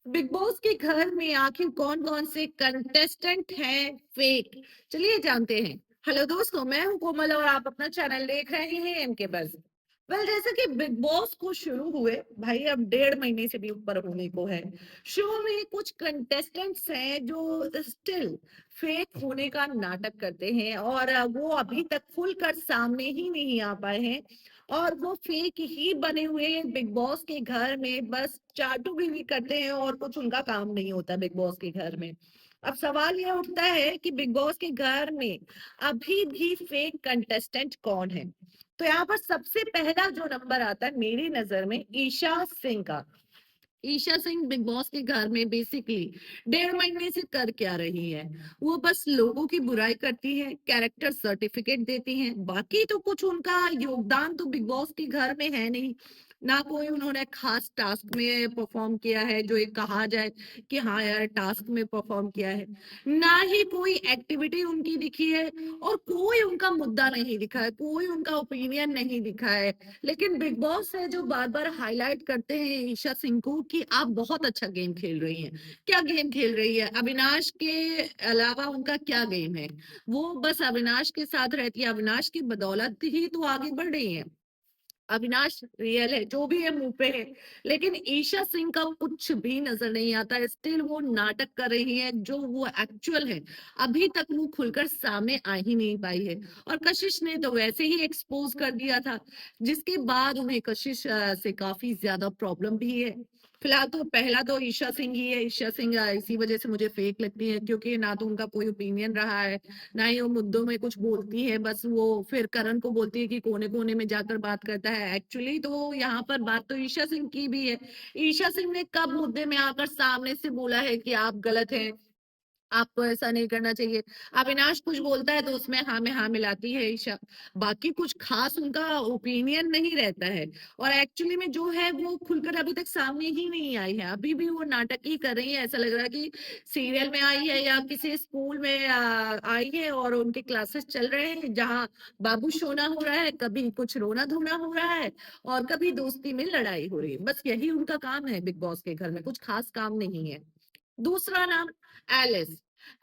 Big boss के घर में आखिर कौन कौन से कंटेस्टेंट हैं फेक? चलिए जानते हैं। हेलो दोस्तों, मैं हूं कोमल और आप अपना चैनल देख रहे हैं एमके बस। जैसे कि बिग बॉस को शुरू हुए भाई अब 1.5 महीने से भी ऊपर होने को है। शो में कुछ कंटेस्टेंट्स हैं जो स्टिल फेक होने का नाटक करते हैं और वो अभी तक खुलकर सामने ही नहीं आ पाए हैं। और वो फेक ही बने हुए हैं बिग बॉस के घर में, बस चाटुगिरी करते हैं और कुछ उनका काम नहीं होता बिग बॉस के घर में। अब सवाल ये उठता है कि बिग बॉस के घर में अभी भी फेक कंटेस्टेंट कौन है? तो यहाँ पर सबसे पहला जो नंबर आता है मेरी नजर में ईशा सिंह का। ईशा सिंह बिग बॉस के घर में बेसिकली 1.5 महीने से कर क्या रही है? वो बस लोगों की बुराई करती है, कैरेक्टर सर्टिफिकेट देती हैं, बाकी तो कुछ उनका योगदान तो बिग बॉस के घर में है नहीं। ना कोई उन्होंने खास टास्क में परफॉर्म किया है जो एक कहा जाए कि हाँ यार टास्क में परफॉर्म किया है। ना ही कोई एक्टिविटी उनकी दिखी है और कोई उनका मुद्दा नहीं दिखा है, कोई उनका ओपिनियन नहीं दिखा है। लेकिन बिग बॉस है जो बार बार हाईलाइट करते हैं ईशा सिंह को कि आप बहुत अच्छा गेम खेल रही हैं। क्या गेम खेल रही है? अविनाश के अलावा उनका क्या गेम है? वो बस अविनाश के साथ रहती है, अविनाश की बदौलत ही तो आगे बढ़ रही है। अविनाश रियल है, जो भी है मुंह पे है। लेकिन ईशा सिंह का कुछ भी नजर नहीं आता, स्टिल वो नाटक कर रही है जो वो एक्चुअल है। अभी तक वो खुलकर सामने आ ही नहीं पाई है। और कशिश ने तो वैसे ही एक्सपोज कर दिया था, जिसके बाद उन्हें कशिश से काफी ज्यादा प्रॉब्लम भी है। फिलहाल तो पहला तो ईशा सिंह ही है। ईशा सिंह इसी वजह से मुझे फेक लगती है क्योंकि ना तो उनका कोई ओपिनियन रहा है, ना ही वो मुद्दों में कुछ बोलती है। बस वो फिर करण को बोलती है कि कोने कोने में जाकर बात करता है। एक्चुअली तो यहाँ पर बात तो ईशा सिंह की भी है। ईशा सिंह ने कब मुद्दे में आकर सामने से बोला है कि आप गलत हैं, आपको ऐसा नहीं करना चाहिए? अविनाश कुछ बोलता है तो उसमें हाँ में हाँ मिलाती है ईशा। बाकी कुछ खास उनका ओपिनियन नहीं रहता है। और एक्चुअली में जो है वो खुलकर अभी तक सामने ही नहीं आई है, अभी भी वो नाटक ही कर रही है। ऐसा लग रहा है कि सीरियल में आई है या किसी स्कूल में आई है और उनके क्लासेस चल रहे हैं जहाँ बाबू सोना हो रहा है, कभी कुछ रोना धोना हो रहा है और कभी दोस्ती में लड़ाई हो रही है। बस यही उनका काम है बिग बॉस के घर में, कुछ खास काम नहीं है। दूसरा नाम एलिस।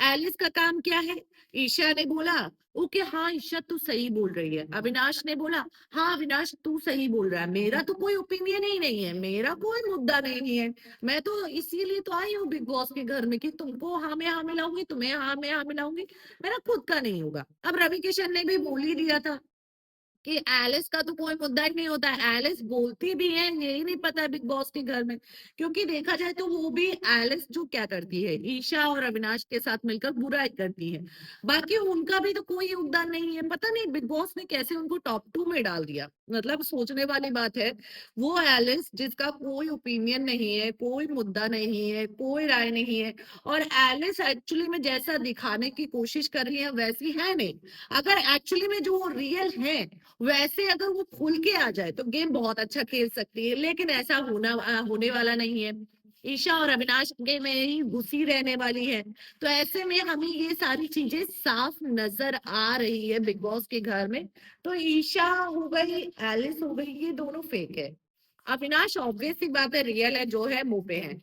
एलिस का काम क्या है? ईशा ने बोला ओके हाँ ईशा तू सही बोल रही है। अविनाश ने बोला हाँ अविनाश तू सही बोल रहा है, मेरा तो कोई ओपिनियन ही नहीं है, मेरा कोई मुद्दा नहीं है। मैं तो इसीलिए तो आई हूँ बिग बॉस के घर में कि तुमको हाँ में हाँ मिलाऊंगी, तुम्हें हाँ में हाँ मिलाऊंगी। मेरा खुद का नहीं होगा। अब रवि किशन ने भी बोल ही दिया था कि एलिस का तो कोई मुद्दा ही नहीं होता है। एलिस बोलती भी है, यही नहीं पता है बिग बॉस के घर में। क्योंकि देखा जाए तो वो भी एलिस जो क्या करती है ईशा और अविनाश के साथ मिलकर बुराई करती है। बाकी उनका भी तो कोई योगदान नहीं है। पता नहीं बिग बॉस ने कैसे उनको टॉप 2 में डाल दिया, मतलब सोचने वाली बात है। वो एलिस जिसका कोई ओपिनियन नहीं है, कोई मुद्दा नहीं है, कोई राय नहीं है। और एलिस एक्चुअली में जैसा दिखाने की कोशिश कर रही है वैसी है नहीं। अगर एक्चुअली में जो रियल है वैसे अगर वो खुल के आ जाए तो गेम बहुत अच्छा खेल सकती है। लेकिन ऐसा होने वाला नहीं है। ईशा और अविनाश के में ही घुसी रहने वाली है। तो ऐसे में हमें ये सारी चीजें साफ नजर आ रही है बिग बॉस के घर में। तो ईशा हो गई, एलिस हो गई, ये दोनों फेक है। अविनाश ऑब्वियस सी बात है रियल है, जो है मुंह पे है।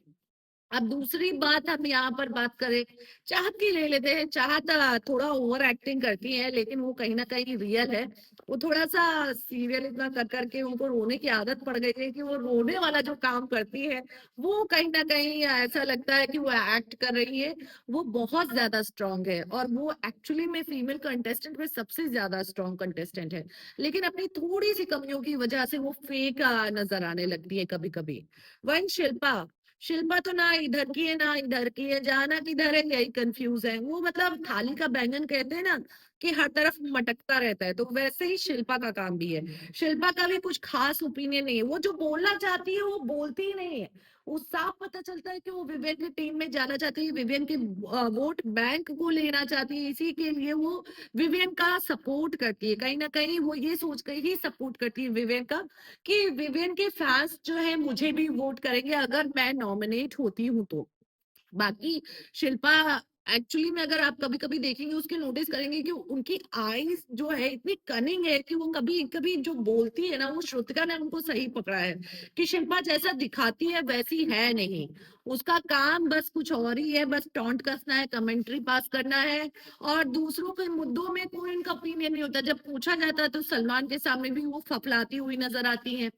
अब दूसरी बात हम यहाँ पर बात करें, चाहत की ले लेते हैं। चाहत थोड़ा ओवर एक्टिंग करती है लेकिन वो कहीं ना कहीं रियल है। वो थोड़ा सा सीरियल इतना कर करके उनको रोने की आदत पड़ गई है कि वो रोने वाला जो काम करती है वो कहीं ना कहीं ऐसा लगता है कि वो एक्ट कर रही है। वो बहुत ज्यादा स्ट्रांग है और वो एक्चुअली में फीमेल कंटेस्टेंट में सबसे ज्यादा स्ट्रांग कंटेस्टेंट है। लेकिन अपनी थोड़ी सी कमियों की वजह से वो फेक नजर आने लगती है कभी कभी। वहीं शिल्पा, शिल्पा तो ना इधर की है ना इधर की है, जाना किधर है यही कंफ्यूज है। वो मतलब थाली का बैंगन कहते हैं ना कि हर तरफ मटकता रहता है, तो वैसे ही शिल्पा का काम भी है। शिल्पा का भी कुछ खास ओपिनियन नहीं है, वो जो बोलना चाहती है वो बोलती ही नहीं है। वो साफ पता चलता है कि वो विवेक की टीम में जाना चाहती है, विवेक के वोट बैंक को लेना चाहती है, इसी के लिए वो विवेक का सपोर्ट करती है। कहीं ना कहीं वो ये सोच कर ही सपोर्ट करती है विवेक का कि विवेन के फैंस जो है मुझे भी वोट करेंगे अगर मैं नॉमिनेट होती हूँ तो। बाकी शिल्पा एक्चुअली में अगर आप कभी-कभी देखेंगे, उसके नोटिस करेंगे कि उनकी आईज़ जो है इतनी कनिंग है कि वो कभी-कभी जो बोलती है ना, वो श्रुतिका ने उनको सही पकड़ा है कि शिल्पा जैसा दिखाती है वैसी है नहीं। उसका काम बस कुछ और ही है, बस टॉन्ट कसना है, कमेंट्री पास करना है और दूसरों के मुद्दों में कोई उनका ओपिनियन नहीं होता। जब पूछा जाता है तो सलमान के सामने भी वो फफलाती हुई नज़र आती हैं।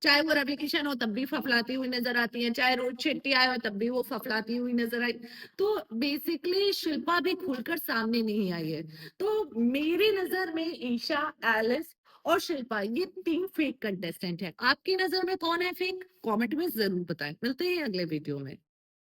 चाहे वो रवि किशन हो तब भी फफलाती हुई नज़र आती हैं, चाहे रोहित शेट्टी आए हो तब भी वो फफलाती हुई नज़र आई। तो बेसिकली शिल्पा भी खुलकर सामने नहीं आई है। तो मेरी नजर में ईशा, एलिस और शिल्पा ये 3 फेक कंटेस्टेंट हैं। आपकी नजर में कौन है फेक? कमेंट में जरूर बताएं। मिलते हैं अगले वीडियो में।